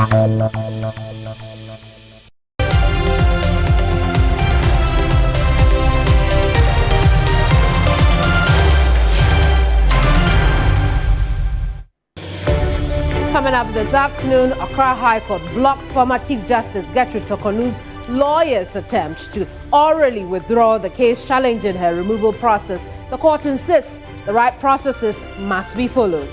Coming up this afternoon, Accra High Court blocks former Chief Justice Gertrude Tokonu's lawyers' attempts to orally withdraw the case challenging her removal process. The court insists the right processes must be followed.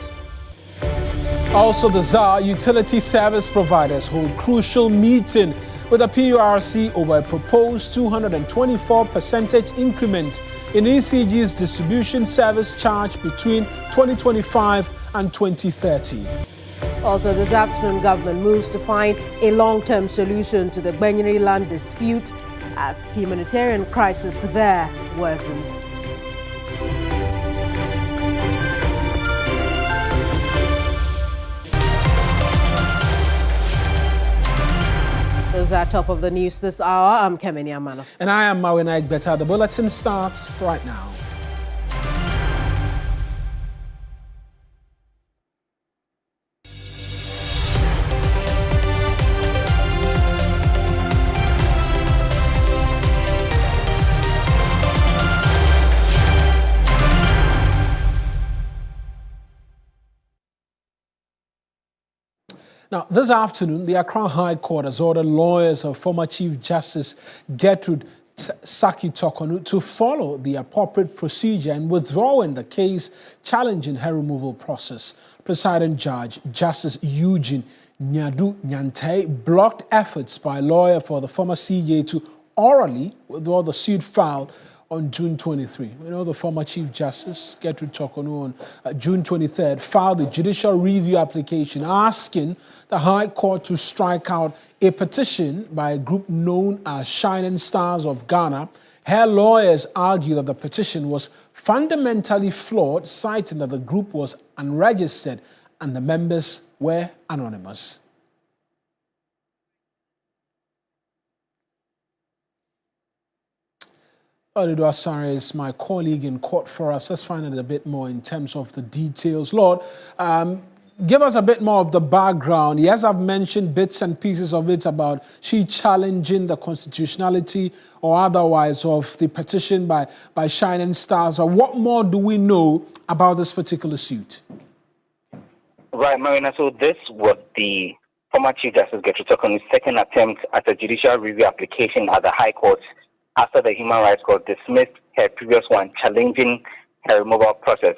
Also, the ZAR utility service providers hold crucial meeting with the PURC over a proposed 224% increment in ECG's distribution service charge between 2025 and 2030. Also this afternoon, government moves to find a long-term solution to the Gbenyiri land dispute as humanitarian crisis there worsens. Those are top of the news this hour. I'm Gbenyiri. And I am Mawina Egbeta. The bulletin starts right now. Now, this afternoon, the Accra High Court has ordered lawyers of former Chief Justice Gertrude Tokonu to follow the appropriate procedure in withdrawing the case challenging her removal process. Presiding Judge Justice Eugene Nyadu Nyante blocked efforts by a lawyer for the former CJ to orally withdraw the suit filed on June 23. We know the former Chief Justice, Gertrude Tokonu, on June 23rd, filed a judicial review application asking the High Court to strike out a petition by a group known as Shining Stars of Ghana. Her lawyers argue that the petition was fundamentally flawed, citing that the group was unregistered and the members were anonymous. Oludo Asare is my colleague in court for us. Let's find out a bit more in terms of the details. Lord, give us a bit more of the background. Yes, I've mentioned bits and pieces of it about she challenging the constitutionality or otherwise of the petition by Shining Stars. What more do we know about this particular suit? Right, Marina. So this was the former Chief Justice Gertrude Tokonu's second attempt at a judicial review application at the High Court after the Human Rights Court dismissed her previous one challenging her removal process.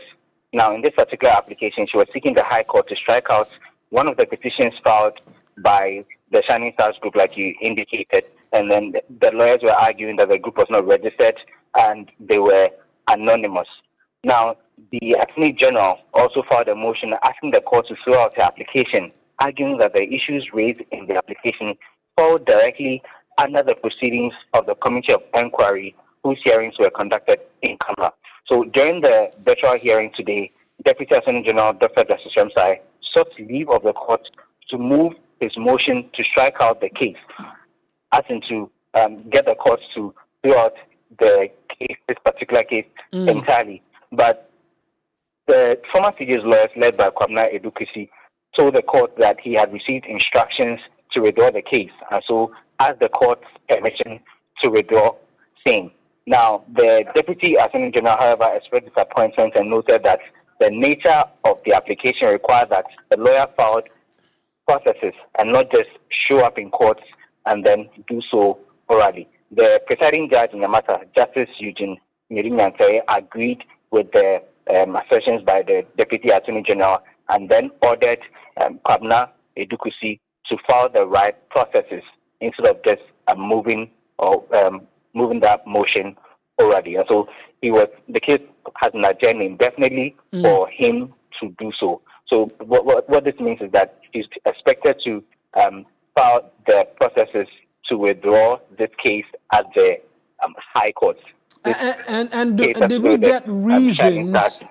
Now, in this particular application, she was seeking the High Court to strike out one of the petitions filed by the Shining Stars group, like you indicated, and then the lawyers were arguing that the group was not registered and they were anonymous. Now, the Attorney General also filed a motion asking the court to throw out her application, arguing that the issues raised in the application fall directly under the proceedings of the Committee of Inquiry, whose hearings were conducted in camera. So during the virtual hearing today, Deputy Attorney General Dr. Justice Ramsay sought leave of the court to move his motion to strike out the case, asking to get the court to throw out the case, this particular case entirely. But the former CJ's lawyers, led by Kwabena Edukusi, told the court that he had received instructions to withdraw the case, and so asked the court's permission to withdraw same. Now, the Deputy Attorney General, however, expressed disappointment and noted that the nature of the application required that the lawyer filed processes and not just show up in court and then do so orally. The presiding judge in the matter, Justice Eugene Nyadu, agreed with the assertions by the Deputy Attorney General and then ordered Kwabena Edukusi to file the right processes instead of just moving that motion already. And so the case has an agenda indefinitely for him to do so. So what this means is that he's expected to file the processes to withdraw this case at the High Court. And did we get reasons?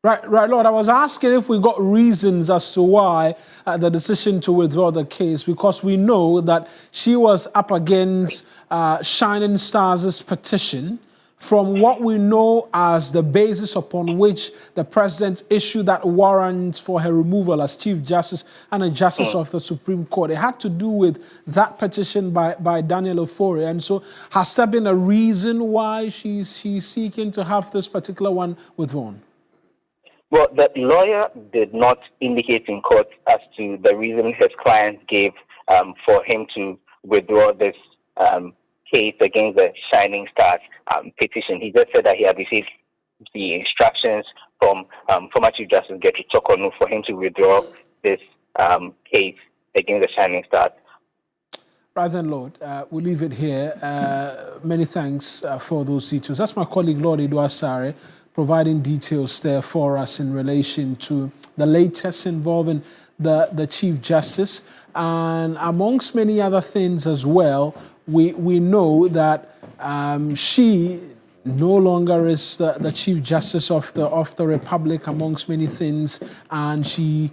Right, Lord. I was asking if we got reasons as to why the decision to withdraw the case, because we know that she was up against Shining Stars' petition from what we know as the basis upon which the president issued that warrant for her removal as Chief Justice and a Justice of the Supreme Court. It had to do with that petition by Daniel Ofori. And so has there been a reason why she's seeking to have this particular one withdrawn? Well, the lawyer did not indicate in court as to the reason his client gave for him to withdraw this case against the Shining Stars petition. He just said that he had received the instructions from former Chief Justice Gbenyiri Tokonu for him to withdraw this case against the Shining Stars. Right then, Lord, we'll leave it here. Many thanks for those details. That's my colleague, Lord Iduasare, providing details there for us in relation to the latest involving the Chief Justice. And amongst many other things as well, we know that she no longer is the Chief Justice of the Republic, amongst many things, and she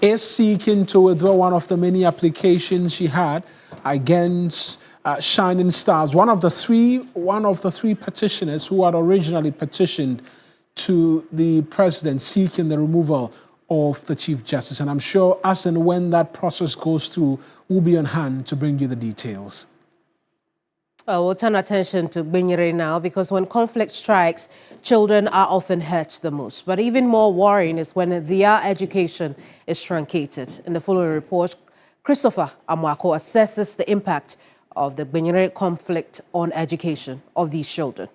is seeking to withdraw one of the many applications she had against Shining Stars, one of the three petitioners who had originally petitioned to the president seeking the removal of the Chief Justice. And I'm sure as and when that process goes through, we'll be on hand to bring you the details. We'll turn attention to Gbenyiri now, because when conflict strikes, children are often hurt the most. But even more worrying is when their education is truncated. In the following report, Christopher Amwako assesses the impact of the Gbenyiri conflict on education of these children.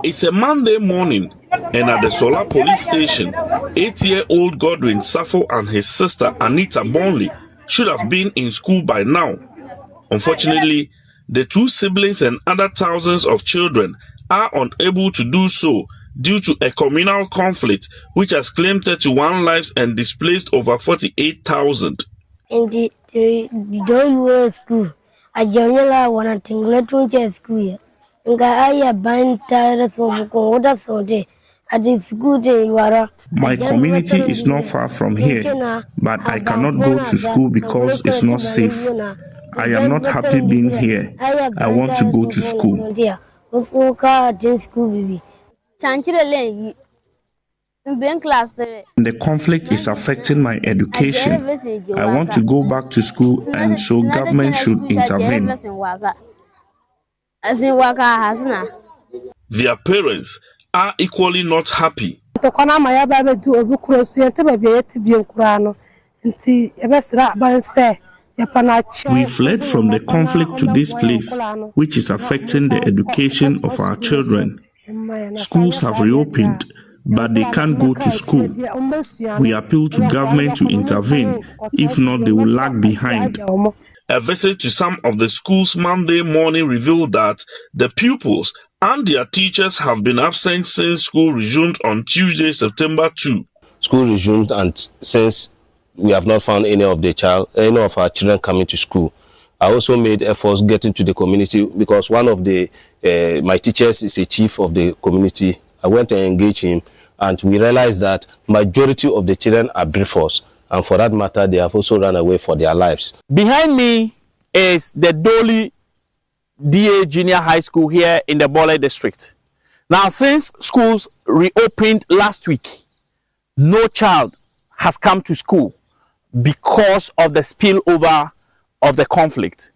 It's a Monday morning, and at the Solar police station, 8-year-old Godwin Safo and his sister Anita Bonley should have been in school by now. Unfortunately, the two siblings and other thousands of children are unable to do so due to a communal conflict which has claimed 31 lives and displaced over 48,000. In the don't school, I generally want to let school. My community is not far from here, but I cannot go to school because it's not safe. I am not happy being here. I want to go to school. The conflict is affecting my education. I want to go back to school, and so government should intervene. Their parents are equally not happy. We fled from the conflict to this place, which is affecting the education of our children. Schools have reopened, but they can't go to school. We appeal to government to intervene. If not, they will lag behind. A visit to some of the schools Monday morning revealed that the pupils and their teachers have been absent since school resumed on Tuesday, September 2. School resumed, and since we have not found any of our children coming to school. I also made efforts getting to the community because one of my teachers is a chief of the community. I went and engaged him, and we realized that majority of the children are Brifors, and for that matter, they have also run away for their lives. Behind me is the Dolly DA Junior High School here in the Bole district. Now, since schools reopened last week, no child has come to school because of the spillover of the conflict.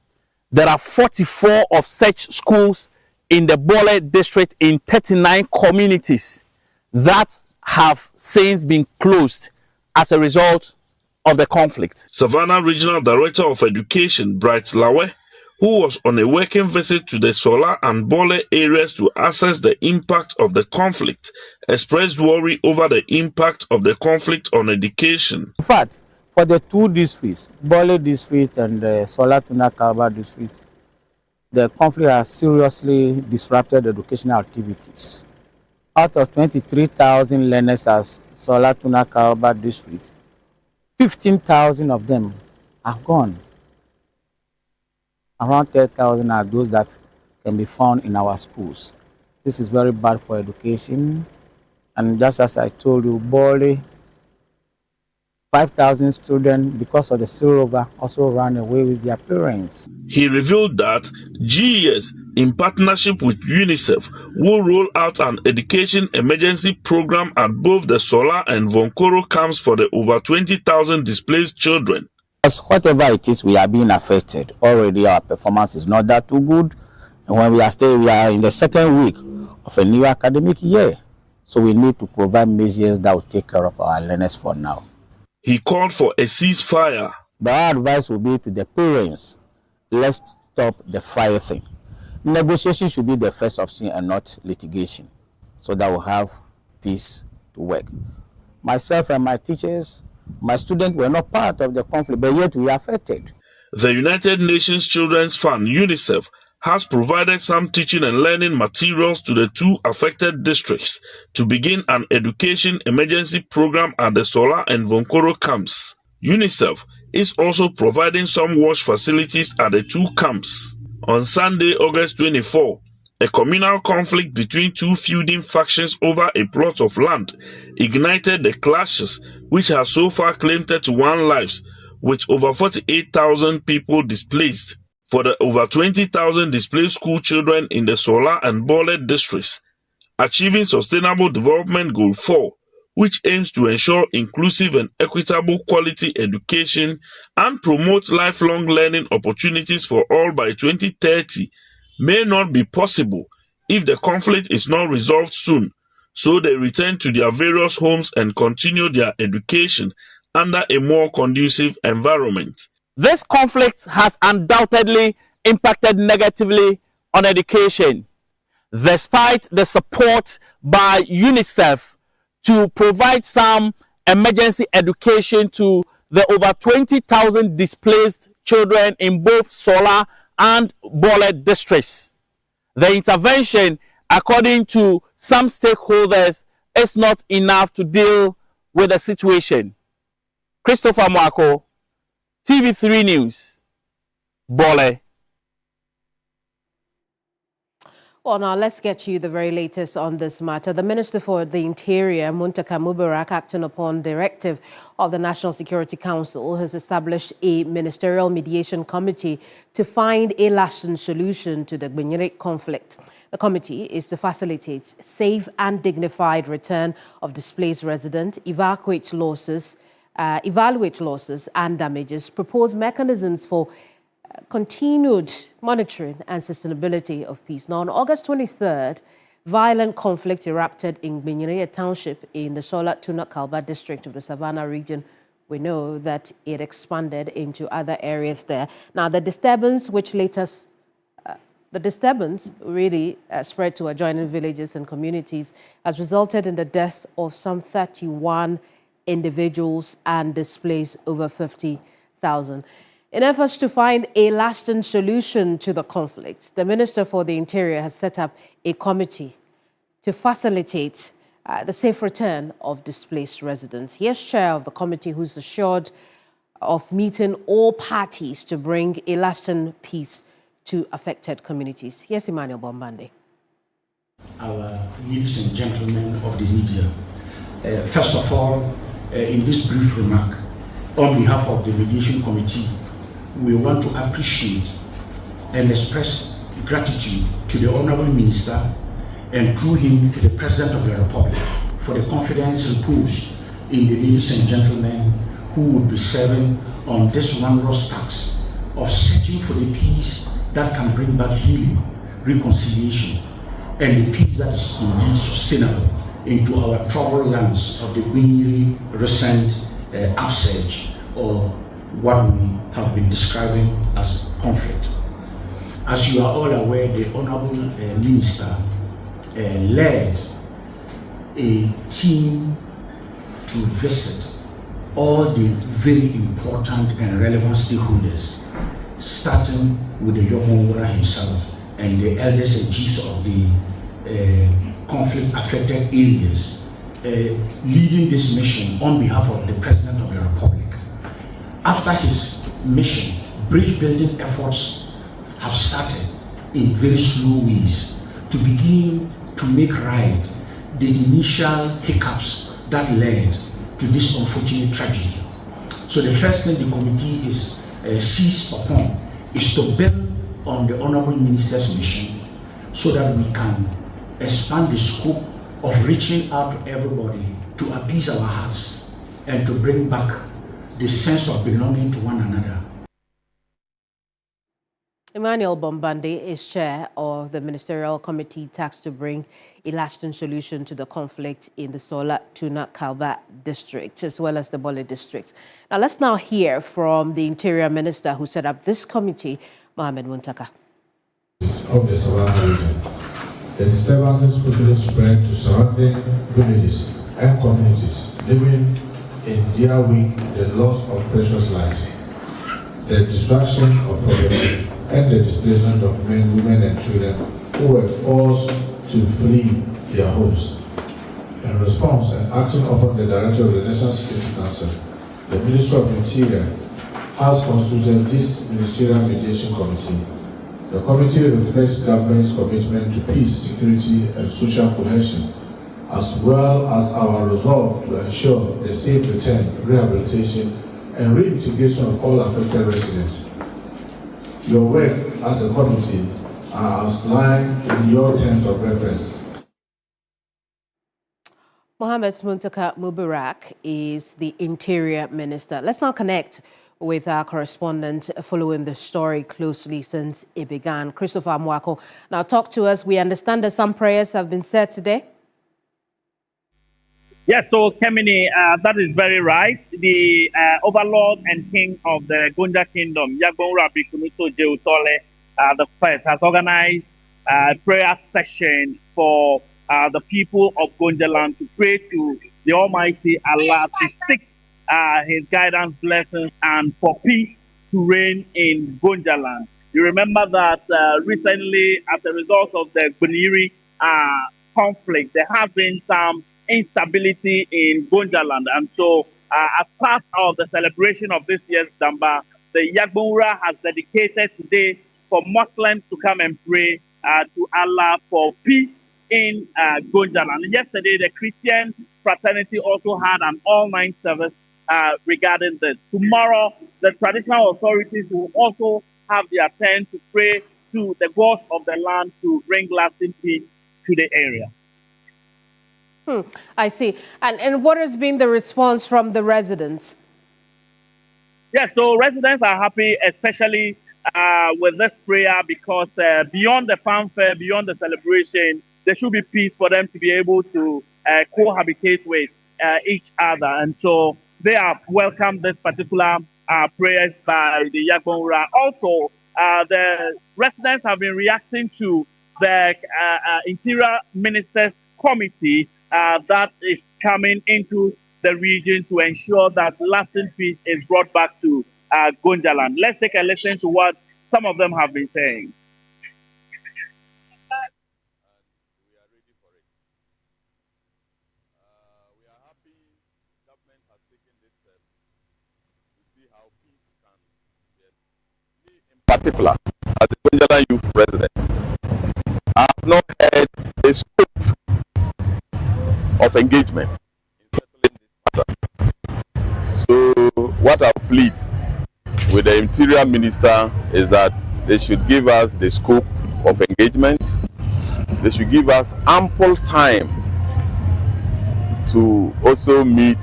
There are 44 of such schools in the Bole district in 39 communities that have since been closed as a result of the conflict. Savannah Regional Director of Education, Bright Lawe, who was on a working visit to the Sola and Bole areas to assess the impact of the conflict, expressed worry over the impact of the conflict on education. In fact, for the two districts, Bole district and the Sola Tuna Kalba district, the conflict has seriously disrupted educational activities. Out of 23,000 learners as Sola Tuna Kalba district, 15,000 of them are gone. Around 10,000 are those that can be found in our schools. This is very bad for education. And just as I told you, Bole, 5,000 students, because of the spillover, also ran away with their parents. He revealed that GES in partnership with UNICEF, will roll out an education emergency program at both the Sola and Vonkoro camps for the over 20,000 displaced children. As whatever it is, we are being affected. Already our performance is not that too good. And when we are in the second week of a new academic year. So we need to provide measures that will take care of our learners for now. He called for a ceasefire. But our advice will be to the parents, let's stop the fire thing. Negotiation should be the first option and not litigation, so that we'll have peace to work. Myself and my teachers, my students were not part of the conflict, but yet we are affected. The United Nations Children's Fund, UNICEF, has provided some teaching and learning materials to the two affected districts to begin an education emergency program at the Sola and Vonkoro camps. UNICEF is also providing some wash facilities at the two camps. On Sunday, August 24, a communal conflict between two feuding factions over a plot of land ignited the clashes, which have so far claimed 31 lives, with over 48,000 people displaced. For the over 20,000 displaced school children in the Sola and Bole districts, achieving Sustainable Development Goal 4, which aims to ensure inclusive and equitable quality education and promote lifelong learning opportunities for all by 2030, may not be possible if the conflict is not resolved soon, so they return to their various homes and continue their education under a more conducive environment. This conflict has undoubtedly impacted negatively on education, despite the support by UNICEF to provide some emergency education to the over 20,000 displaced children in both Sola and Bole districts. The intervention, according to some stakeholders, is not enough to deal with the situation. Christopher Mwako, TV3 News, Bole. Well, now let's get you the very latest on this matter. The Minister for the Interior, Muntaka Mubarak, acting upon directive of the National Security Council, has established a ministerial mediation committee to find a lasting solution to the Gbenyiri conflict. The committee is to facilitate safe and dignified return of displaced residents, evaluate losses and damages, propose mechanisms for continued monitoring and sustainability of peace. Now, on August 23rd, violent conflict erupted in Gbenyiri, a township in the Sola Tuna Kalba district of the Savannah region. We know that it expanded into other areas there. Now, the disturbance really spread to adjoining villages and communities, has resulted in the deaths of some 31 individuals and displaced over 50,000. In efforts to find a lasting solution to the conflict, the Minister for the Interior has set up a committee to facilitate the safe return of displaced residents. Here's Chair of the committee, who's assured of meeting all parties to bring a lasting peace to affected communities. Here's Emmanuel Bombande. Our ladies and gentlemen of the media, first of all, in this brief remark, on behalf of the Mediation Committee, we want to appreciate and express gratitude to the Honorable Minister and through him to the President of the Republic for the confidence reposed in the ladies and gentlemen who would be serving on this onerous task of searching for the peace that can bring back healing, reconciliation, and the peace that is indeed sustainable into our troubled lands of the Gbenyiri recent upsurge, or what we have been describing as conflict. As you are all aware, the Honorable Minister led a team to visit all the very important and relevant stakeholders, starting with the Yomowura himself and the elders and chiefs of the conflict-affected areas, leading this mission on behalf of the President of the Republic. After his mission, bridge building efforts have started in very slow ways to begin to make right the initial hiccups that led to this unfortunate tragedy. So the first thing the committee is seized upon is to build on the Honorable Minister's mission so that we can expand the scope of reaching out to everybody to appease our hearts and to bring back the sense of belonging to one another. Emmanuel Bombande is chair of the Ministerial Committee tasked to bring a lasting solution to the conflict in the Sola Tuna Kalba district as well as the Bole districts. Now let's now hear from the Interior Minister who set up this committee, Mohammed Muntaka. Of the Savannah region. The disturbances quickly spread to surrounding villages and communities, leaving in their wake the loss of precious lives, the destruction of property, and the displacement of men, women, and children who were forced to flee their homes. In response and acting upon the Director of the National Security Council, the Ministry of Interior has constituted this Ministerial Mediation Committee. The committee reflects government's commitment to peace, security, and social cohesion, as well as our resolve to ensure the safe return, rehabilitation, and reintegration of all affected residents. Your work as a committee are outlined in your terms of reference. Mohammed Muntaka Mubarak is the Interior Minister. Let's now connect with our correspondent following the story closely since it began. Christopher Mwako, now talk to us. We understand that some prayers have been said today. Yes, so Kemini, that is very right. The overlord and king of the Gonja kingdom, Yagbonra Bikunuto Jeusole, the first, has organized a prayer session for the people of Gonja land to pray to the Almighty Allah to seek his guidance, blessings, and for peace to reign in Gonja land. You remember that recently, as a result of the Gbenyiri conflict, there have been some instability in Gonja land. And so, as part of the celebration of this year's Damba, the Yagbonra has dedicated today for Muslims to come and pray to Allah for peace in Gonja land. Yesterday, the Christian fraternity also had an all-night service regarding this. Tomorrow, the traditional authorities will also have their turn to pray to the gods of the land to bring lasting peace to the area. I see. And what has been the response from the residents? Yes, so residents are happy, especially with this prayer, because beyond the fanfare, beyond the celebration, there should be peace for them to be able to cohabitate with each other. And so they have welcomed this particular prayers by the Yagbonra. Also, the residents have been reacting to the Interior Minister's Committee that is coming into the region to ensure that lasting peace is brought back to Gonja land. Let's take a listen to what some of them have been saying. We are ready for it. We are happy government has taken this step to see how peace can get. Me in particular, as a Gonja land youth president, I have not heard a scope of engagement in settling this matter. So what I plead with the Interior Minister is that they should give us the scope of engagement. They should give us ample time to also meet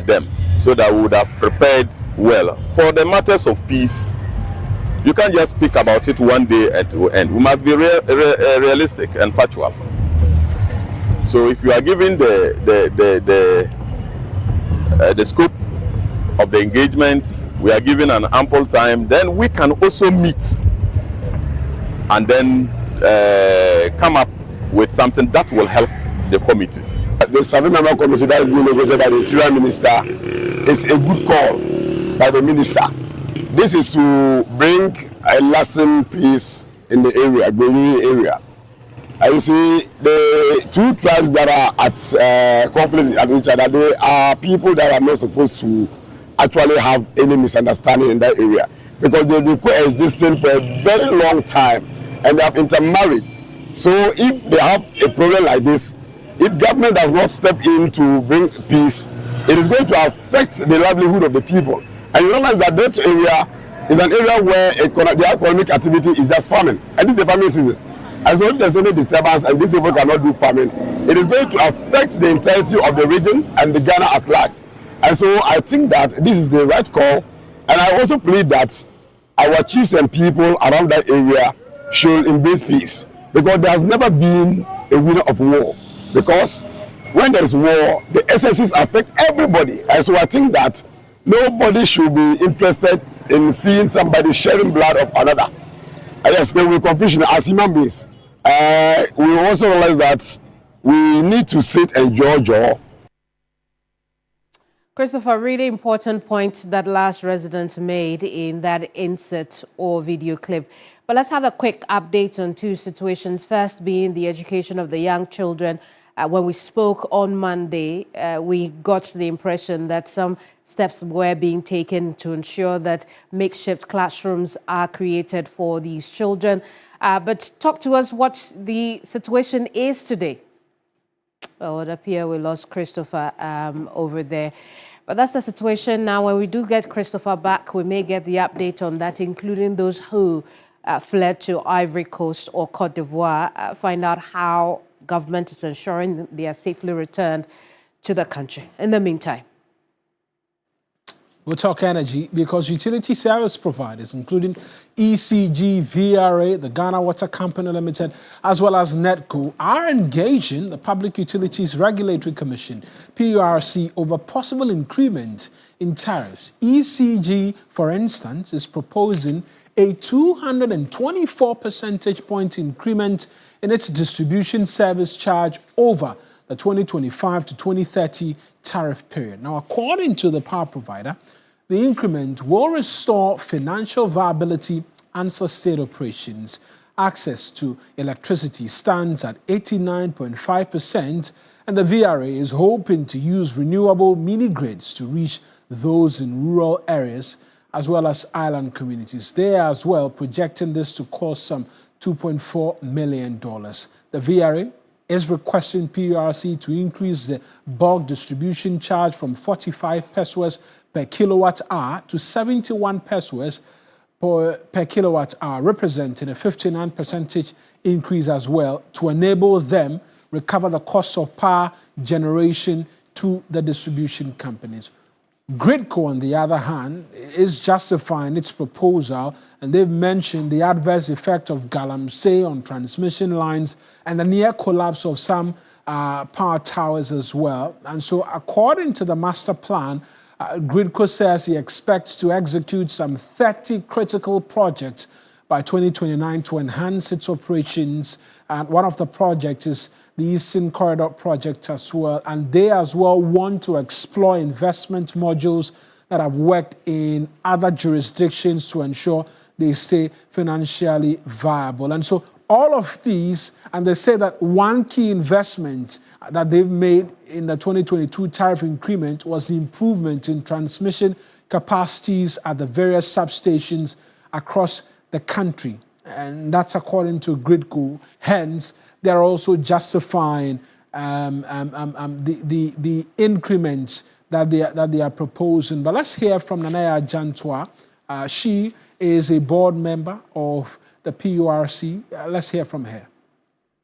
them so that we would have prepared well. For the matters of peace, you can't just speak about it one day and it will end. We must be realistic and factual. So if you are given the scope of the engagement, we are given an ample time, then we can also meet and then come up with something that will help the committee. The 7-member committee that is being negotiated by the Interior Minister is a good call by the Minister. This is to bring a lasting peace in the area, Gbenyiri area. You see, the two tribes that are at conflict with each other, they are people that are not supposed to actually have any misunderstanding in that area, because they've been coexisting for a very long time and they have intermarried. So if they have a problem like this, if government does not step in to bring peace, it is going to affect the livelihood of the people. And you realize that that area is an area where the economic activity is just farming, and this is the farming season. And so if there's any disturbance and these people cannot do farming, it is going to affect the entirety of the region and the Ghana at large. And so I think that this is the right call, and I also plead that our chiefs and people around that area should embrace peace, because there has never been a winner of war. Because when there is war, the excesses affect everybody, and so I think that nobody should be interested in seeing somebody sharing blood of another. Yes, there will be confusion as human beings. We also realize that we need to sit and jaw. Christopher, really important point that last resident made in that insert or video clip. But let's have a quick update on two situations. First being the education of the young children. When we spoke on Monday, we got the impression that some steps were being taken to ensure that makeshift classrooms are created for these children. But talk to us what the situation is today. Well, it appears we lost Christopher over there. But that's the situation now. When we do get Christopher back, we may get the update on that, including those who fled to Ivory Coast or Cote d'Ivoire, find out how government is ensuring they are safely returned to the country. In the meantime, we'll talk energy because utility service providers, including ECG, VRA, the Ghana Water Company Limited, as well as NETCO, are engaging the Public Utilities Regulatory Commission, PURC, over possible increment in tariffs. ECG, for instance, is proposing a 224 percentage point increment in its distribution service charge over the 2025 to 2030 tariff period. Now, according to the power provider, the increment will restore financial viability and sustain operations. Access to electricity stands at 89.5%, and the VRA is hoping to use renewable mini-grids to reach those in rural areas as well as island communities. They are as well projecting this to cost some $2.4 million. The VRA is requesting PURC to increase the bulk distribution charge from 45 pesos per kilowatt hour to 71 pesos per kilowatt hour, representing a 59% increase as well, to enable them recover the cost of power generation to the distribution companies. Gridco, on the other hand, is justifying its proposal, and they've mentioned the adverse effect of galamsey on transmission lines and the near collapse of some power towers as well. And so, according to the master plan, Gridco says he expects to execute some 30 critical projects by 2029 to enhance its operations. And one of the projects is the Eastern Corridor project as well. And they as well want to explore investment modules that have worked in other jurisdictions to ensure they stay financially viable. And so all of these, and they say that one key investment that they've made in the 2022 tariff increment was the improvement in transmission capacities at the various substations across the country. And that's according to Gridco. Hence, they're also justifying the increments that they are proposing. But let's hear from Nanaya Jantwa. She is a board member of the PURC. Let's hear from her.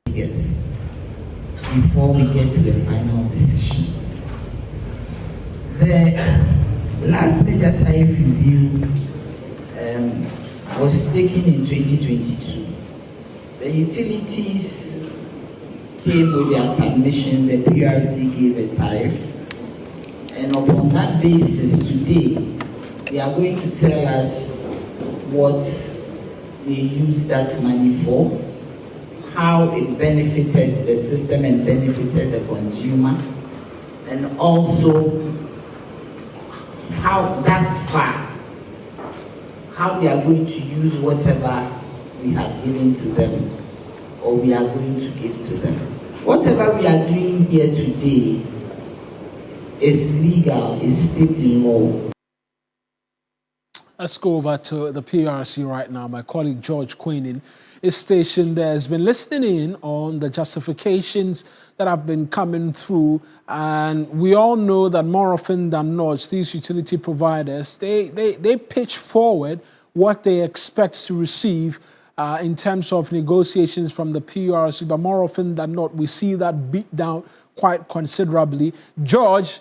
Yes. Before we get to the final decision, the last major tariff review was taken in 2022. The utilities came with their submission, the PRC gave a tariff, and upon that basis today, they are going to tell us what they use that money for, how it benefited the system and benefited the consumer, and also how thus far, how they are going to use whatever we have given to them or we are going to give to them. Whatever we are doing here today is legal, is steeped in law. Let's go over to the PRC right now. My colleague George Queenin is stationed there, has been listening in on the justifications that have been coming through. And we all know that more often than not, these utility providers, they pitch forward what they expect to receive in terms of negotiations from the PRC, but more often than not, we see that beat down quite considerably. George,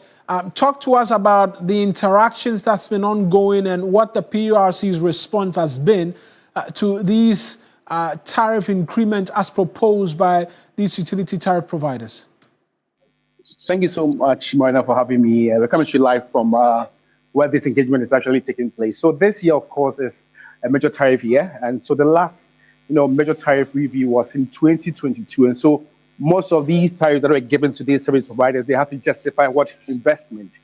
talk to us about the interactions that's been ongoing and what the PRC's response has been to these tariff increments as proposed by these utility tariff providers. Thank you so much, Marina, for having me. We're coming to you live from where this engagement is actually taking place. So this year, of course, is a major tariff year, and so the last, major tariff review was in 2022, and so most of these tariffs that were given to these service providers, they have to justify what investment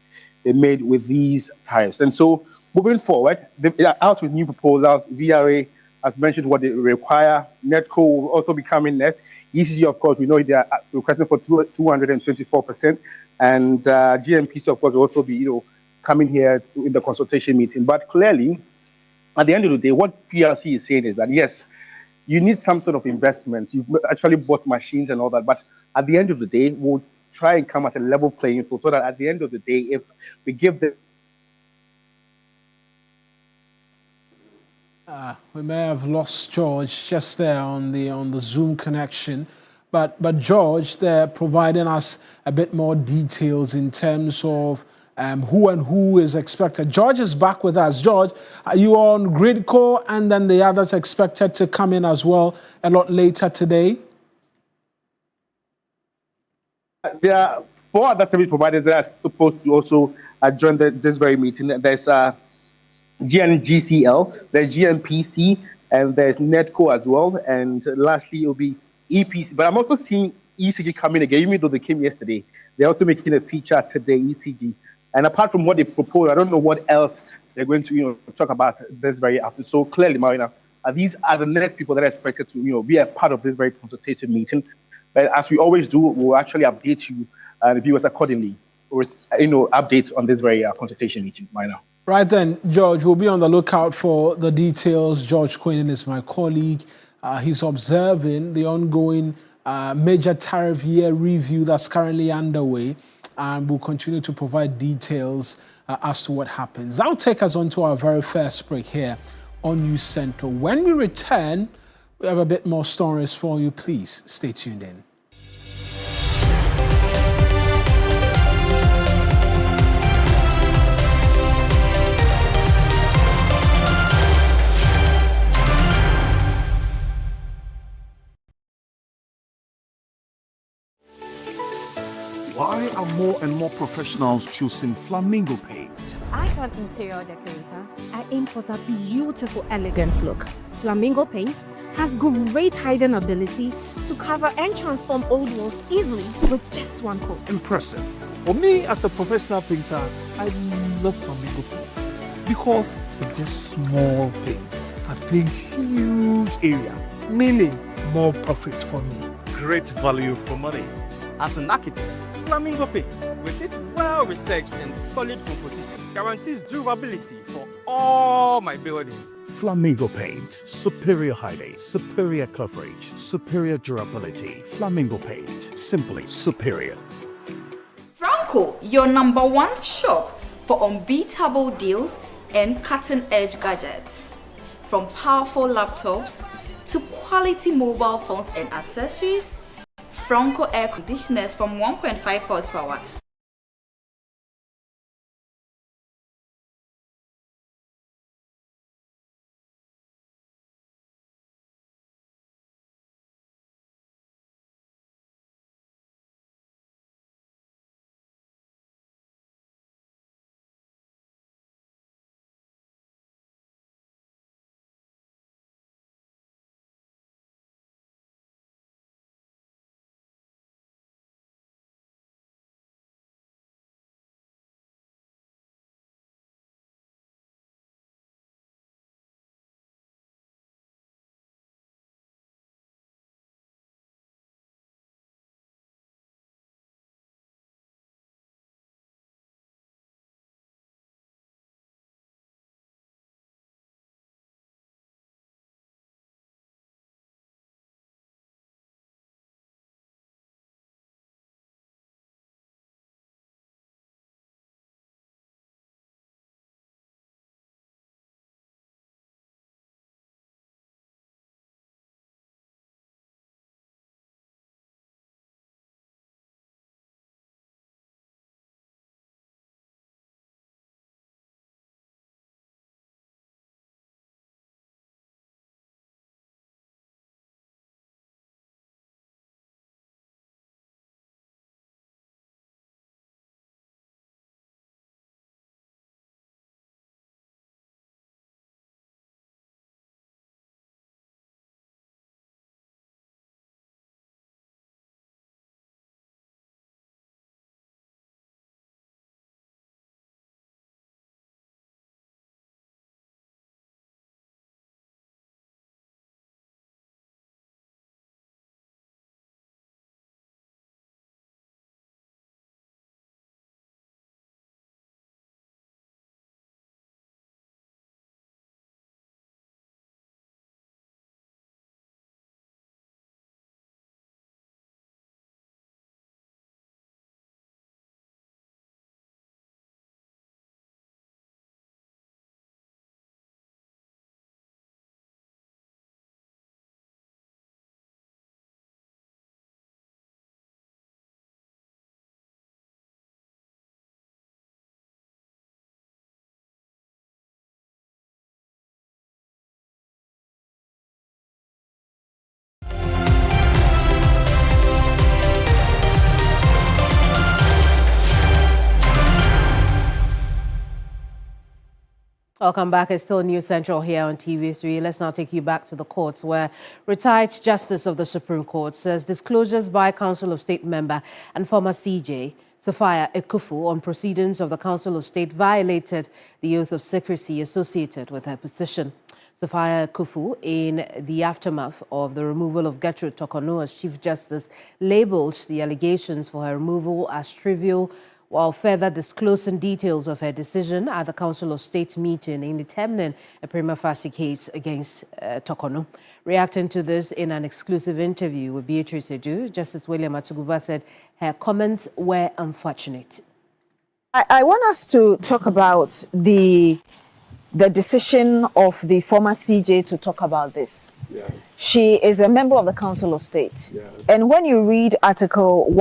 they made with these tariffs. And so moving forward, they are out with new proposals. VRA has mentioned what they require. NETCO will also be coming next. ECG, of course, we know they are requesting for 224%, and GMPC, of course, will also be, coming here in the consultation meeting. But clearly, at the end of the day, what PRC is saying is that yes, you need some sort of investments. You've actually bought machines and all that, but at the end of the day, we'll try and come at a level playing field so that at the end of the day, if we give the we may have lost George just there on the Zoom connection, but George, they're providing us a bit more details in terms of who is expected. George is back with us. George, are you on Gridco, and then the others expected to come in as well a lot later today? There are 4 other service providers that are supposed to also join this very meeting. There's GNGCL, there's GNPC, and there's NETCO as well. And lastly, it will be EPC. But I'm also seeing ECG coming again, even though they came yesterday. They're also making a feature today, ECG. And apart from what they propose, I don't know what else they're going to talk about this very after. So clearly, Marina, these are the next people that are expected to be a part of this very consultative meeting. But as we always do, we'll actually update you, the viewers, accordingly with updates on this very consultation meeting, Marina. Right then, George, we'll be on the lookout for the details. George Quinn is my colleague. He's observing the ongoing major tariff year review that's currently underway, and we'll continue to provide details as to what happens. That'll take us on to our very first break here on News Central. When we return, we have a bit more stories for you. Please stay tuned in. Why are more and more professionals choosing Flamingo paint? As an interior decorator, I aim for that beautiful, elegant look. Flamingo paint has great hiding ability to cover and transform old walls easily with just one coat. Impressive. For me, as a professional painter, I love Flamingo paint because it's just small paints that paint huge area, meaning more profit for me. Great value for money. As an architect, Flamingo paint, with its well-researched and solid composition, guarantees durability for all my buildings. Flamingo paint, superior hiding, superior coverage, superior durability. Flamingo paint, simply superior. Franco, your #1 shop for unbeatable deals and cutting-edge gadgets. From powerful laptops to quality mobile phones and accessories, Franco air conditioners from 1.5 horsepower Welcome back. It's still News Central here on TV3. Let's now take you back to the courts where retired Justice of the Supreme Court says disclosures by Council of State member and former CJ, Sophia Ekufu, on proceedings of the Council of State violated the oath of secrecy associated with her position. Sophia Ekufu, in the aftermath of the removal of Gertrude Torkornoo as Chief Justice, labeled the allegations for her removal as trivial, while further disclosing details of her decision at the Council of State meeting in determining a prima facie case against Torkornoo. Reacting to this in an exclusive interview with Beatrice Edu, Justice William Atuguba said her comments were unfortunate. I want us to talk about the decision of the former CJ to talk about this. Yeah. She is a member of the Council of State. Yeah. And when you read Article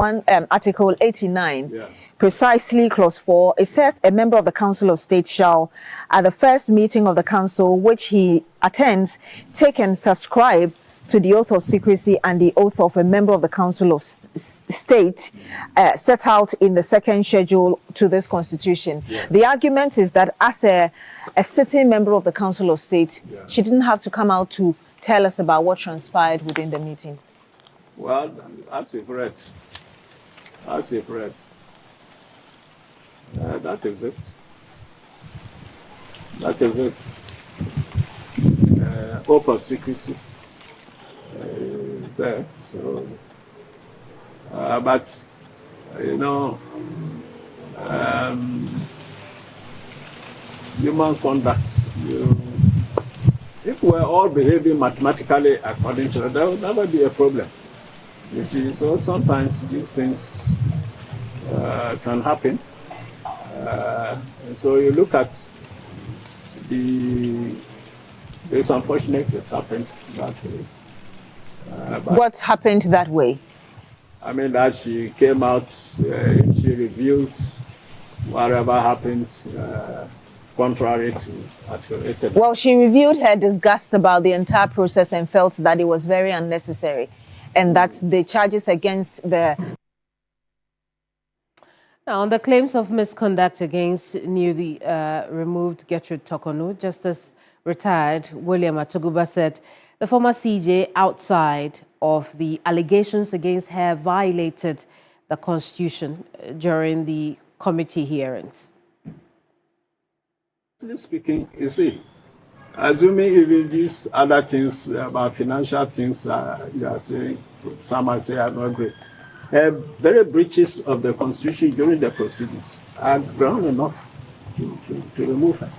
89, Yeah. precisely clause 4, it says a member of the Council of State shall, at the first meeting of the Council which he attends, take and subscribe to the oath of secrecy and the oath of a member of the Council of State set out in the second schedule to this Constitution. Yeah. The argument is that as a sitting member of the Council of State, she didn't have to come out to tell us about what transpired within the meeting. Well, that's a threat. That's a threat. That is it. That is it. Oath of secrecy is there. So, but you know, human conduct. If we're all behaving mathematically according to that, there would never be a problem. You see, so sometimes these things can happen. So you look at it's unfortunate it happened that way. What happened that way? I mean, that she came out, she reviewed whatever happened, contrary to articulated. Well, she revealed her disgust about the entire process and felt that it was very unnecessary, and that the charges against the... Now, on the claims of misconduct against newly removed Gertrude Torkornoo, Justice retired William Atuguba said the former CJ, outside of the allegations against her, violated the Constitution during the committee hearings. Speaking, you see, assuming even these other things about financial things you are saying, some might say are not great. Very breaches of the Constitution during the proceedings are ground enough to remove her.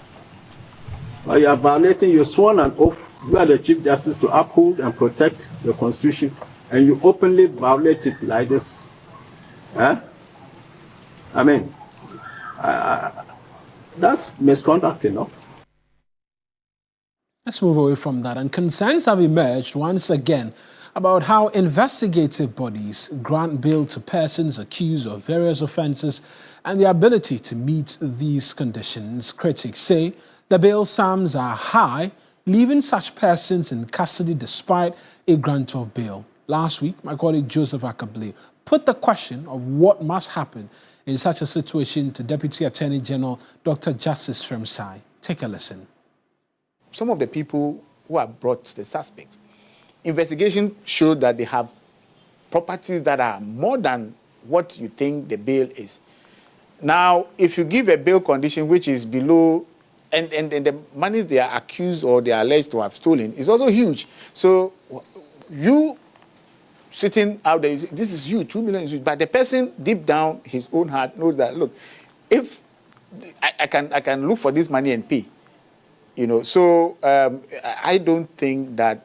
But you are violating, you sworn an oath, you are the Chief Justice to uphold and protect the Constitution, and you openly violate it like this. I mean, that's misconduct enough. Let's move away from that. And concerns have emerged once again about how investigative bodies grant bail to persons accused of various offences and the ability to meet these conditions. Critics say the bail sums are high, leaving such persons in custody despite a grant of bail. Last week, my colleague Joseph Akable put the question of what must happen in such a situation to Deputy Attorney General Dr. Justice Fremsai. Take a listen. Some of the people who have brought the suspect, investigation showed that they have properties that are more than what you think the bail is. Now, if you give a bail condition which is below, and the monies they are accused or they are alleged to have stolen is also huge. So you sitting out there, this is huge, 2 million is huge, but the person deep down his own heart knows that, look, if I can look for this money and pay, you know. So I don't think that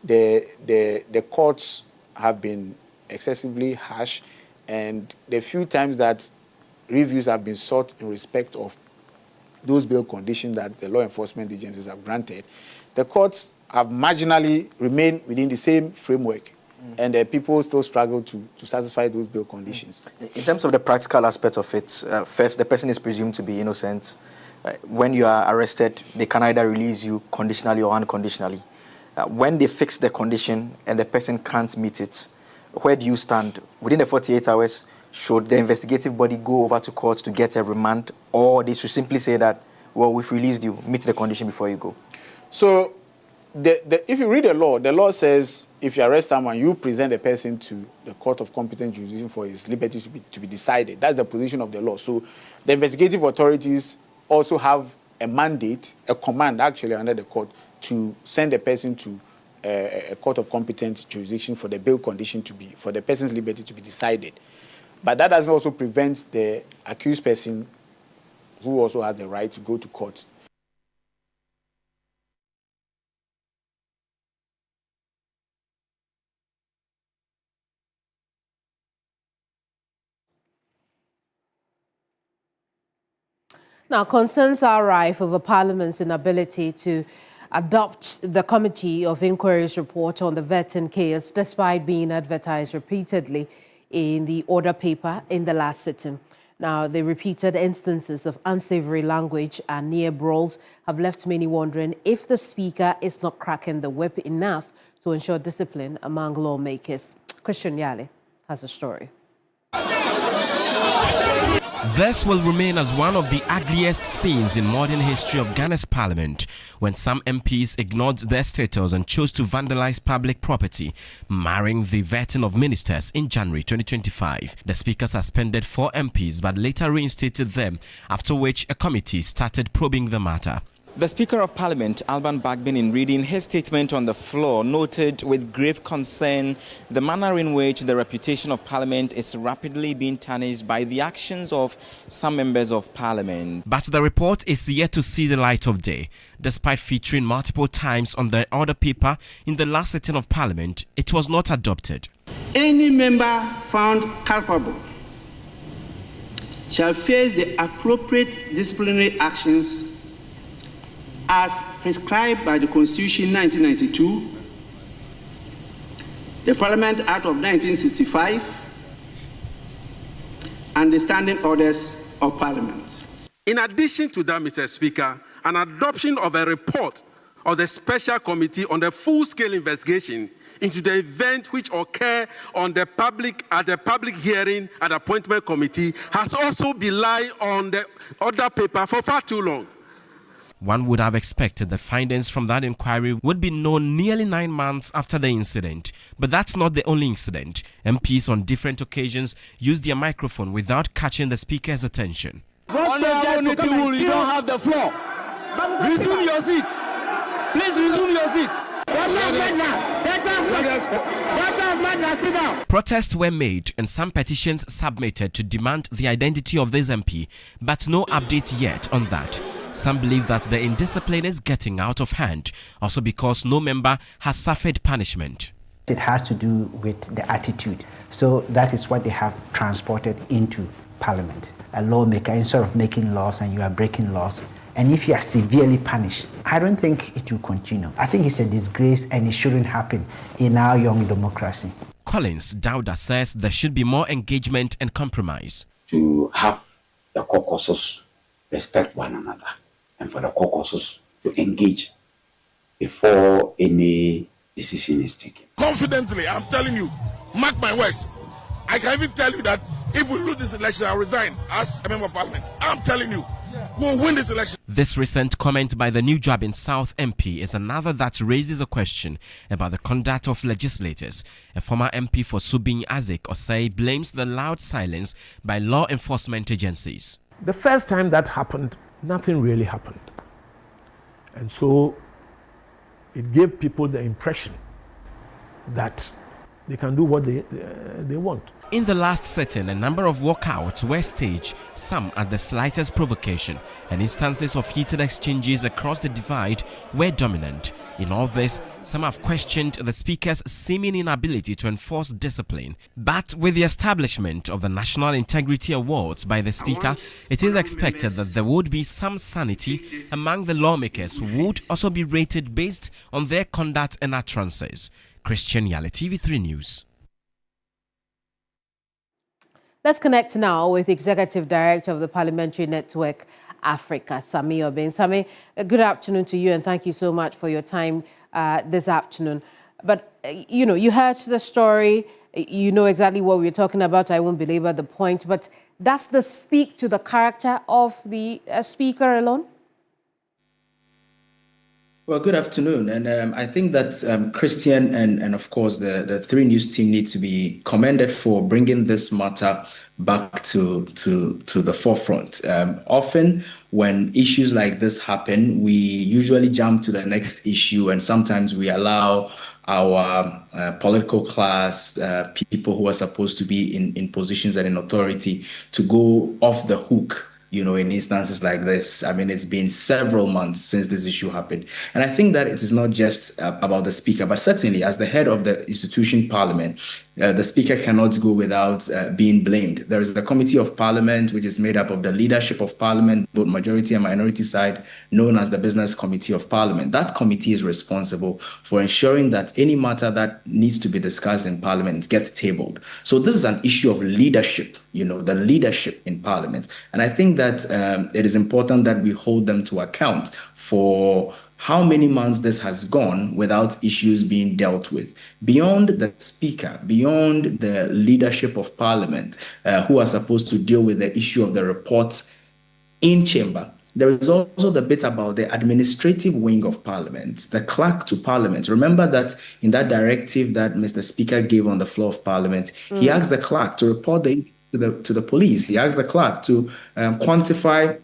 the courts have been excessively harsh, and the few times that reviews have been sought in respect of those bail conditions that the law enforcement agencies have granted, the courts have marginally remained within the same framework. And people still struggle to satisfy those bail conditions. In terms of the practical aspect of it, first, the person is presumed to be innocent. When you are arrested, they can either release you conditionally or unconditionally. When they fix the condition and the person can't meet it, where do you stand? Within the 48 hours, should the investigative body go over to court to get a remand, or they should simply say that well, we've released you, meet the condition before you go? So, if you read the law says if you arrest someone, you present the person to the court of competent jurisdiction for his liberty to be decided. That's the position of the law. So, the investigative authorities also have a mandate, a command actually under the court to send the person to a court of competent jurisdiction for the bail condition for the person's liberty to be decided. But that doesn't also prevent the accused person, who also has the right to go to court. Now, concerns are rife over Parliament's inability to adopt the Committee of Inquiry's report on the vetting case, despite being advertised repeatedly in the order paper in the last sitting. Now, the repeated instances of unsavory language and near brawls have left many wondering if the Speaker is not cracking the whip enough to ensure discipline among lawmakers. Christian Yale has a story. This will remain as one of the ugliest scenes in modern history of Ghana's parliament, when some MPs ignored their status and chose to vandalize public property, marring the vetting of ministers in January 2025. The Speaker suspended 4 MPs but later reinstated them, after which a committee started probing the matter. The Speaker of Parliament, Alban Bagbin, in reading his statement on the floor, noted with grave concern the manner in which the reputation of Parliament is rapidly being tarnished by the actions of some members of Parliament. But the report is yet to see the light of day. Despite featuring multiple times on the order paper in the last sitting of Parliament, it was not adopted. Any member found culpable shall face the appropriate disciplinary actions as prescribed by the Constitution 1992, the Parliament Act of 1965, and the Standing Orders of Parliament. In addition to that, Mr. Speaker, an adoption of a report of the Special Committee on the full-scale investigation into the event which occurred at the public hearing and appointment committee has also been lying on the order paper for far too long. One would have expected the findings from that inquiry would be known nearly 9 months after the incident. But that's not the only incident. MPs on different occasions used their microphone without catching the Speaker's attention. Honorable Nitiwul, you don't have the floor. Resume your seat. Please resume your seat. Protests were made and some petitions submitted to demand the identity of this MP, but no update yet on that. Some believe that the indiscipline is getting out of hand, also because no member has suffered punishment. It has to do with the attitude. So that is what they have transported into Parliament. A lawmaker, instead of making laws and you are breaking laws, and if you are severely punished, I don't think it will continue. I think it's a disgrace and it shouldn't happen in our young democracy. Collins Dowda says there should be more engagement and compromise. To have the caucuses respect one another, and for the caucuses to engage before any decision is taken. Confidently, I'm telling you, mark my words. I can even tell you that if we lose this election, I'll resign as a member of Parliament. I'm telling you, we'll win this election. This recent comment by the New Job in South MP is another that raises a question about the conduct of legislators. A former MP for Subin, Isaac Osei, blames the loud silence by law enforcement agencies. The first time that happened, nothing really happened. And so it gave people the impression that they can do what they want. In the last sitting, a number of walkouts were staged, some at the slightest provocation, and instances of heated exchanges across the divide were dominant. In all this, some have questioned the Speaker's seeming inability to enforce discipline. But with the establishment of the National Integrity Awards by the Speaker, it is expected that there would be some sanity among the lawmakers who would also be rated based on their conduct and utterances. Christian Yale, TV3 News. Let's connect now with Executive Director of the Parliamentary Network Africa, Sami Obin. Sami, good afternoon to you and thank you so much for your time this afternoon. But, you heard the story, you know exactly what we're talking about. I won't belabor the point, but does this speak to the character of the Speaker alone? Well, good afternoon. And I think that Christian and of course the Three News team need to be commended for bringing this matter back to the forefront. Often when issues like this happen, we usually jump to the next issue, and sometimes we allow our political class, people who are supposed to be in positions and in authority, to go off the hook, in instances like this. I mean, it's been several months since this issue happened. And I think that it is not just about the speaker, but certainly as the head of the institution parliament, the speaker cannot go without being blamed. There is the committee of parliament, which is made up of the leadership of parliament, both majority and minority side, known as the business committee of parliament. That committee is responsible for ensuring that any matter that needs to be discussed in parliament gets tabled. So this is an issue of leadership, the leadership in parliament. And I think that it is important that we hold them to account for how many months this has gone without issues being dealt with. Beyond the speaker, beyond the leadership of parliament, who are supposed to deal with the issue of the reports in chamber, there is also the bit about the administrative wing of parliament, the clerk to parliament. Remember that in that directive that Mr. Speaker gave on the floor of parliament, he asked the clerk to report to the police. He asked the clerk to quantify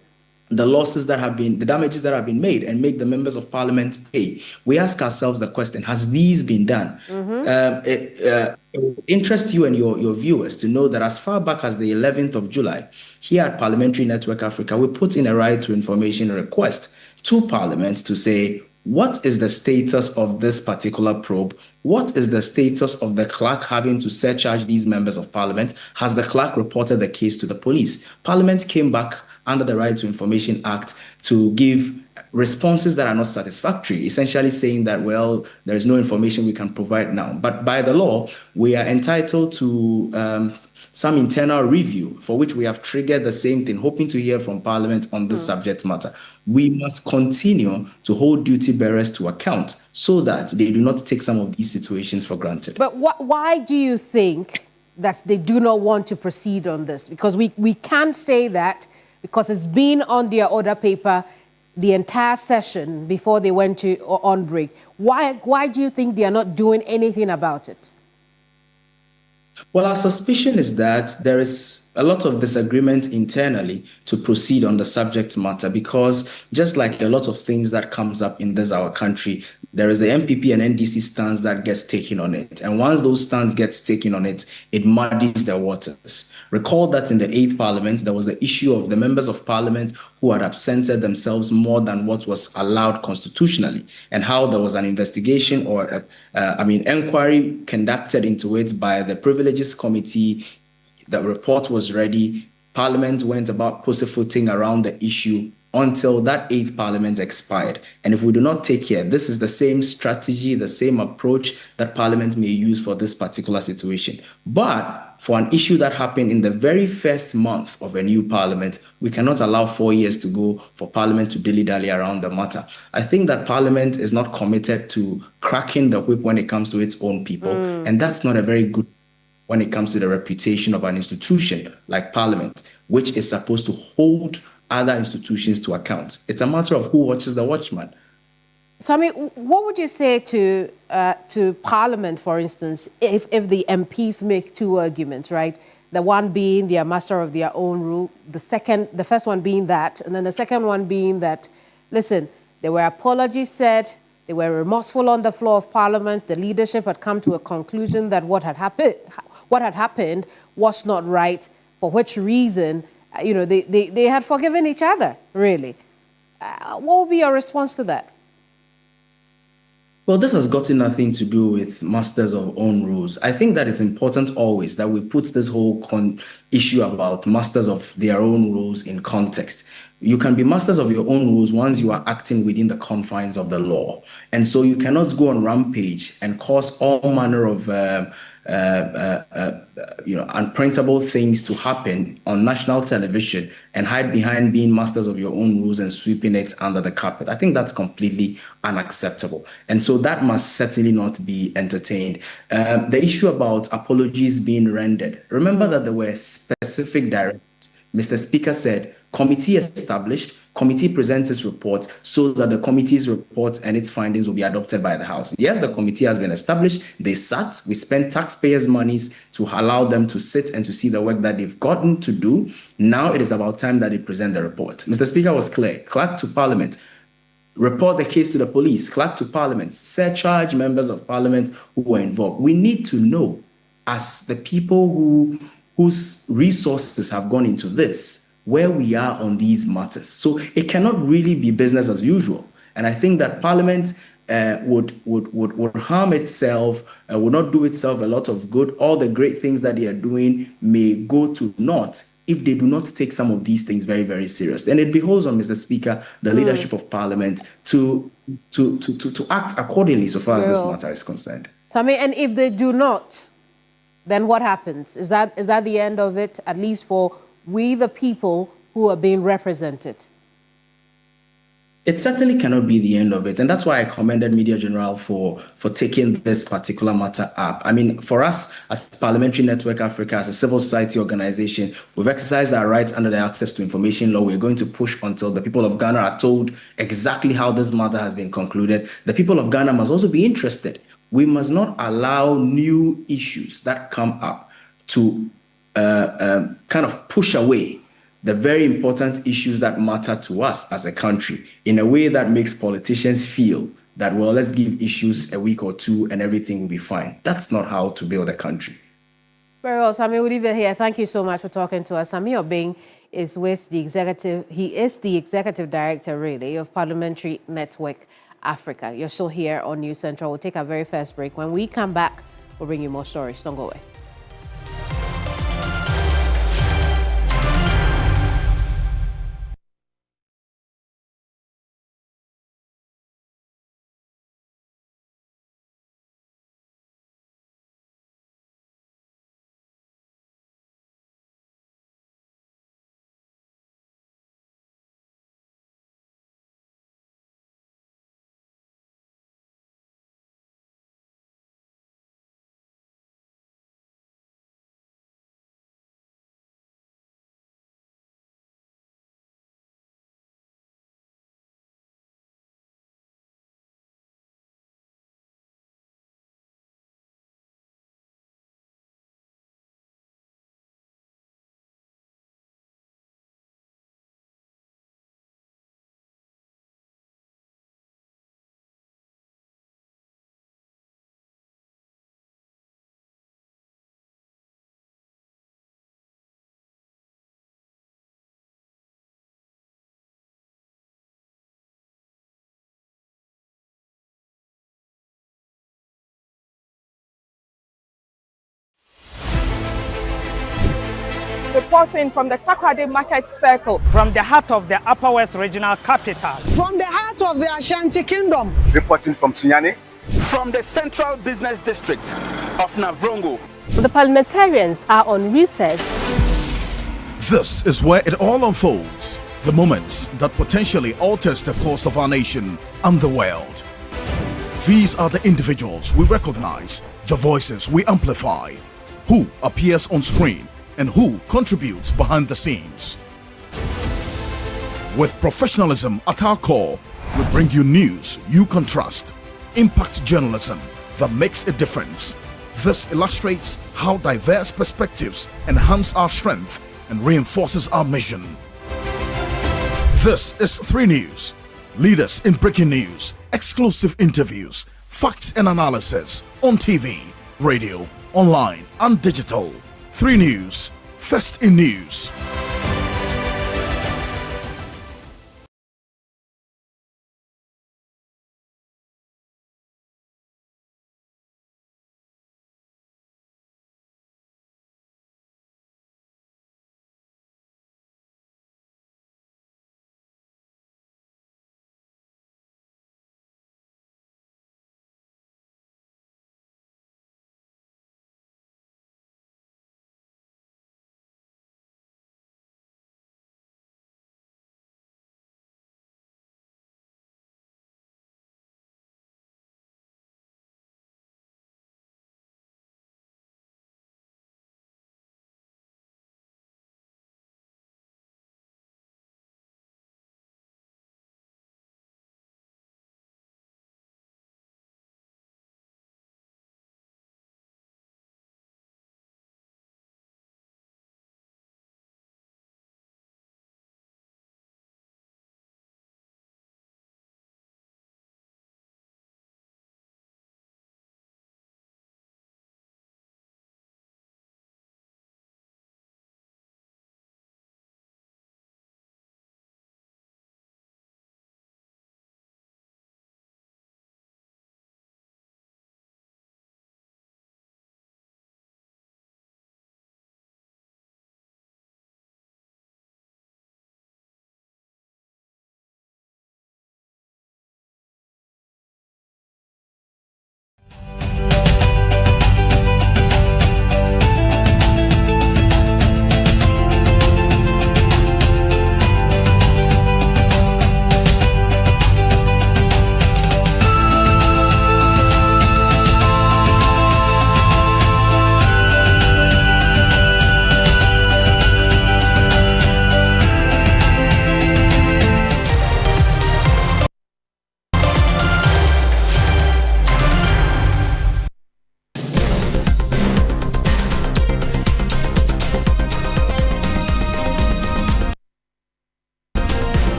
the losses that have been, the damages that have been made, and make the members of parliament pay. We ask ourselves the question, has these been done? It will interest you and your viewers to know that as far back as the 11th of July, here at Parliamentary Network Africa, we put in a right to information request to Parliament to say, what is the status of this particular probe? What is the status of the clerk having to surcharge these members of parliament? Has the clerk reported the case to the police? Parliament came back under the Right to Information Act to give responses that are not satisfactory, essentially saying that, well, there is no information we can provide now. But by the law, we are entitled to some internal review, for which we have triggered the same thing, hoping to hear from Parliament on this subject matter. We must continue to hold duty bearers to account so that they do not take some of these situations for granted. But why do you think that they do not want to proceed on this? Because we can't say that, because it's been on their order paper the entire session before they went on break. Why do you think they are not doing anything about it? Well, our suspicion is that there is a lot of disagreement internally to proceed on the subject matter, because just like a lot of things that comes up in our country, there is the MPP and NDC stance that gets taken on it. And once those stance gets taken on it, it muddies the waters. Recall that in the 8th Parliament, there was the issue of the members of Parliament who had absented themselves more than what was allowed constitutionally, and how there was an investigation or, inquiry conducted into it by the Privileges Committee. The report was ready. Parliament went about pussyfooting around the issue until that 8th Parliament expired. And if we do not take care, this is the same strategy, the same approach that Parliament may use for this particular situation. But for an issue that happened in the very first month of a new Parliament, we cannot allow 4 years to go for Parliament to dilly-dally around the matter. I think that Parliament is not committed to cracking the whip when it comes to its own people. And that's not a very good when it comes to the reputation of an institution like Parliament, which is supposed to hold other institutions to account. It's a matter of who watches the watchman. Sami, what would you say to Parliament, for instance, if the MPs make two arguments, right? The one being they are master of their own rule, the first one being that, and then the second one being that, listen, there were apologies said, they were remorseful on the floor of Parliament, the leadership had come to a conclusion that what had happened was not right, for which reason, they had forgiven each other, really. What would be your response to that? Well, this has gotten nothing to do with masters of own rules. I think that it's important always that we put this whole issue about masters of their own rules in context. You can be masters of your own rules once you are acting within the confines of the law. And so you cannot go on rampage and cause all manner of unprintable things to happen on national television and hide behind being masters of your own rules and sweeping it under the carpet. I think that's completely unacceptable. And so that must certainly not be entertained. The issue about apologies being rendered. Remember that there were specific directives. Mr. Speaker said, Committee established, committee presents its report so that the committee's report and its findings will be adopted by the House. Yes, the committee has been established. They sat. We spent taxpayers' monies to allow them to sit and to see the work that they've gotten to do. Now it is about time that they present the report. Mr. Speaker was clear. Clerk to Parliament. Report the case to the police, clerk to Parliament, surcharge members of Parliament who were involved. We need to know, as the people whose resources have gone into this, where we are on these matters. So it cannot really be business as usual. And I think that Parliament would harm itself, would not do itself a lot of good. All the great things that they are doing may go to naught if they do not take some of these things very, very seriously. And it behoves on Mr. Speaker, the leadership of Parliament, to act accordingly so far as this matter is concerned. Sammy, and if they do not, then what happens? Is that the end of it, at least for we the people who are being represented? It certainly cannot be the end of it. And that's why I commended Media General for taking this particular matter up. I mean, for us at Parliamentary Network Africa, as a civil society organization, we've exercised our rights under the Access to Information Law. We're going to push until the people of Ghana are told exactly how this matter has been concluded. The people of Ghana must also be interested. We must not allow new issues that come up to kind of push away the very important issues that matter to us as a country in a way that makes politicians feel that, well, let's give issues a week or two and everything will be fine. That's not how to build a country. Very well, Sami, we'll leave it here. Thank you so much for talking to us. Sami Obeng is with the executive, he is the executive director, really, of Parliamentary Network Africa. You're still here on News Central. We'll take our very first break. When we come back, we'll bring you more stories. Don't go away. Reporting from the Takoradi Market Circle, from the heart of the Upper West Regional Capital, from the heart of the Ashanti Kingdom, reporting from Sunyani, from the Central Business District of Navrongo. The parliamentarians are on recess. This is where it all unfolds, the moments that potentially alters the course of our nation and the world. These are the individuals we recognize, the voices we amplify, who appears on screen and who contributes behind the scenes. With professionalism at our core, we bring you news you can trust, impact journalism that makes a difference. This illustrates how diverse perspectives enhance our strength and reinforces our mission. This is 3 News, leaders in breaking news, exclusive interviews, facts and analysis on TV, radio, online and digital. 3 News, first in news.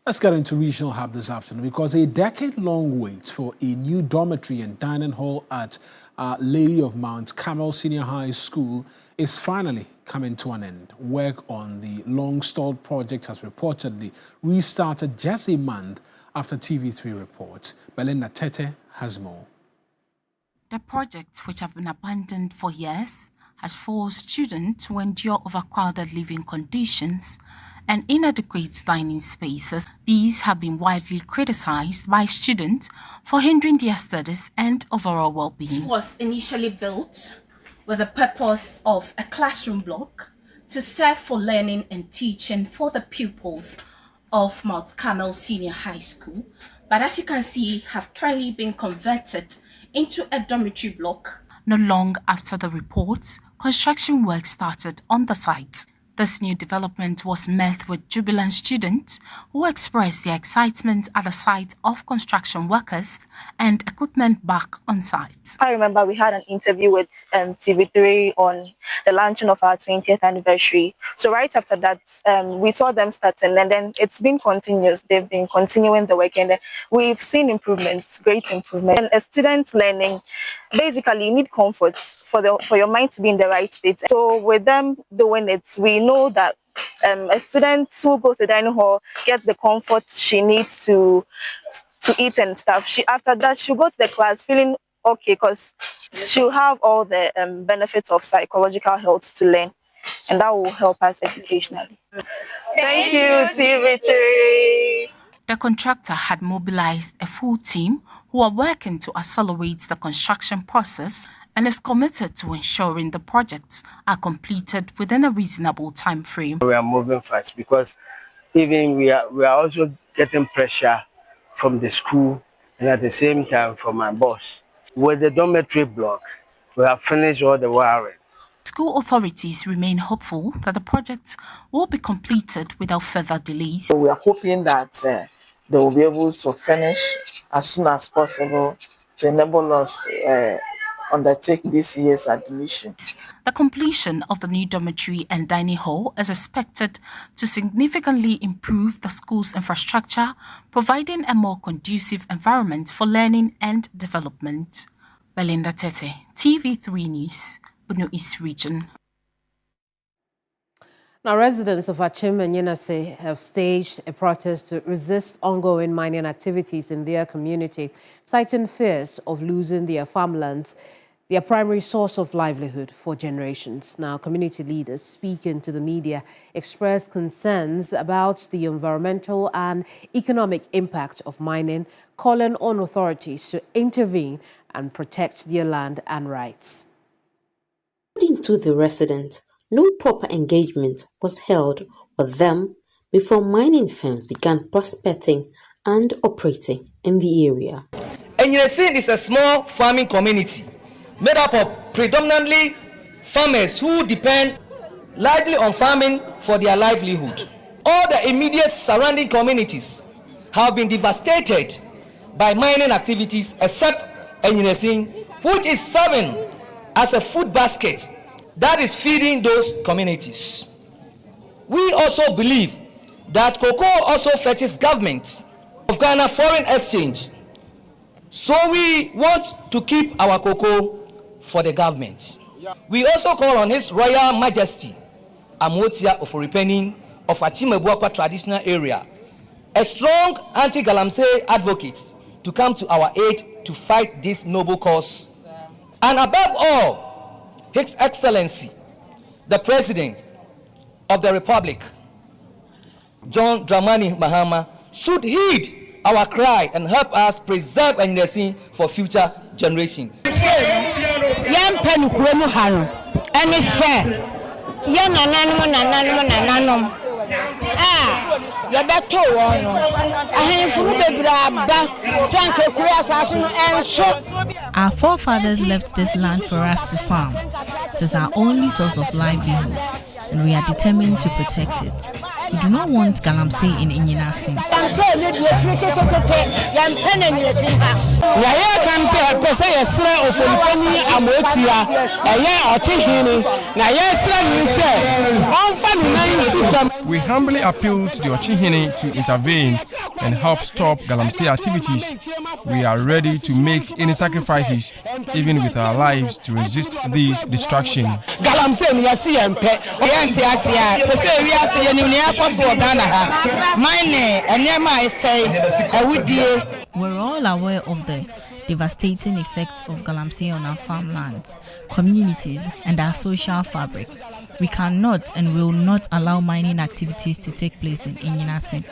Let's get into Regional Hub this afternoon because a decade-long wait for a new dormitory and dining hall at Lady of Mount Carmel Senior High School is finally coming to an end. Work on the long-stalled project has reportedly restarted just a month after TV3 reports. Belinda Tete has more. The project, which have been abandoned for years, has forced students to endure overcrowded living conditions and inadequate dining spaces. These have been widely criticized by students for hindering their studies and overall well-being. This was initially built with the purpose of a classroom block to serve for learning and teaching for the pupils of Mount Carmel Senior High School, but as you can see, have currently been converted into a dormitory block. Not long after the reports, construction work started on the site. This new development was met with jubilant students who expressed their excitement at the sight of construction workers and equipment back on site. I remember we had an interview with TV3 on the launching of our 20th anniversary. So right after that, we saw them starting, and then it's been continuous. They've been continuing the work, and we've seen improvements, great improvement. And a student learning, basically, you need comfort for your mind to be in the right state. So with them doing it, we know that a student who goes to the dining hall gets the comfort she needs to eat and stuff. After that, she'll go to the class feeling okay because she'll have all the benefits of psychological health to learn, and that will help us educationally. Thank you, TV3. The contractor had mobilized a full team who are working to accelerate the construction process and is committed to ensuring the projects are completed within a reasonable time frame. We are moving fast because even we are also getting pressure from the school and at the same time from my boss. With the dormitory block, we have finished all the wiring. School authorities remain hopeful that the project will be completed without further delays. So we are hoping that they will be able to finish as soon as possible to enable us to undertake this year's admission. The completion of the new dormitory and dining hall is expected to significantly improve the school's infrastructure, providing a more conducive environment for learning and development. Belinda Tete, TV3 News, Borno East Region. Now, residents of Achim and Yenase have staged a protest to resist ongoing mining activities in their community, citing fears of losing their farmlands, their primary source of livelihood for generations. Now, community leaders speaking to the media expressed concerns about the environmental and economic impact of mining, calling on authorities to intervene and protect their land and rights. According to the residents, no proper engagement was held with them before mining firms began prospecting and operating in the area. Enyiresi is a small farming community made up of predominantly farmers who depend largely on farming for their livelihood. All the immediate surrounding communities have been devastated by mining activities except Enyiresi, which is serving as a food basket that is feeding those communities. We also believe that cocoa also fetches government of Ghana foreign exchange. So we want to keep our cocoa for the government. We also call on His Royal Majesty Amotia Oforipenin of Achimebuakwa traditional area, a strong anti-galamsey advocate, to come to our aid to fight this noble cause. And above all, His Excellency, the President of the Republic, John Dramani Mahama, should heed our cry and help us preserve Enyiresi for future generations. Our forefathers left this land for us to farm. It is our only source of livelihood, and we are determined to protect it. We do not want galamsey in Inyinasi. We humbly appeal to the Ochihini to intervene and help stop galamsey activities. We are ready to make any sacrifices, even with our lives, to resist this distraction. We're all aware of the devastating effects of galamsey on our farmlands, communities, and our social fabric. We cannot and will not allow mining activities to take place in Inyinasi.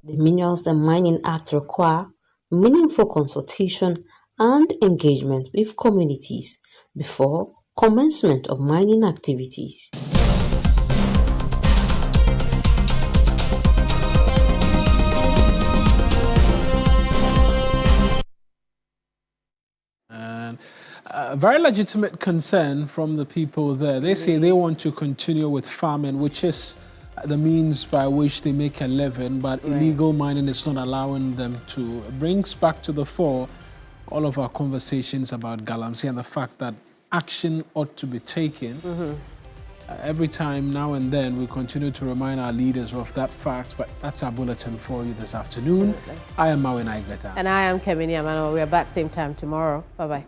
The Minerals and Mining Act require meaningful consultation and engagement with communities before commencement of mining activities. A very legitimate concern from the people there. They say they want to continue with farming, which is the means by which they make a living, but illegal mining is not allowing them to. It brings back to the fore all of our conversations about galamsey and the fact that action ought to be taken. Every time now and then we continue to remind our leaders of that fact, but that's our bulletin for you this afternoon. I am Mawin Aigbeta. And I am Gbenyiri. We are back same time tomorrow. Bye-bye.